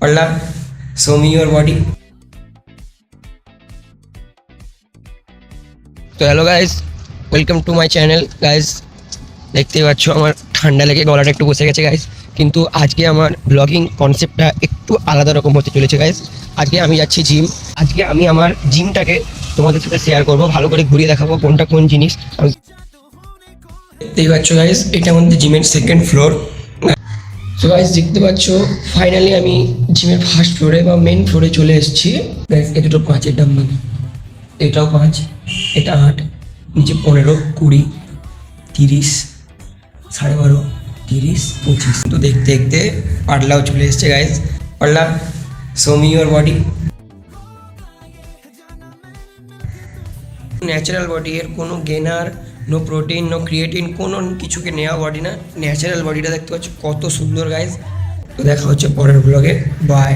Hola, show me your body. তো hello guys, welcome to my channel guys. দেখতেই পাচ্ছ আমার ঠান্ডা লেগে গলাটা একটু বসে গেছে গাইস, কিন্তু আজকে আমার ব্লগিং কনসেপ্টটা একটু আলাদা রকম হতে চলেছে গাইস। আজকে আমি যাচ্ছি জিম। আজকে আমি আমার জিমটাকে তোমাদের সাথে শেয়ার করব, ভালো করে ঘুরিয়ে দেখাবো কোনটা কোন জিনিস। দেখতেই পাচ্ছ গাইস, এটা আমাদের জিমের সেকেন্ড ফ্লোর। সো গাইস দেখতে পাচ্ছ ফাইনালি আমি জিমের ফার্স্ট ফ্লোরে বা মেন ফ্লোরে চলে এসেছি গাইস। এটা তো 5-এর ডাম্বেল, এটাও 5, এটা 8, নিচে 15, 20, 30, 12.5, 30, 25। তো দেখতে দেখতে পাটলাও চলে এসছে গাইস। পাটলা, show me your body. Natural body, এর কোনো gainer, no protein, no creatine, কোনো কিছুকে নেওয়া বডি না, ন্যাচারাল বডিটা দেখতে পাচ্ছ কত সুন্দর গাইস। তো দেখা হচ্ছে পরের ব্লগে, বাই।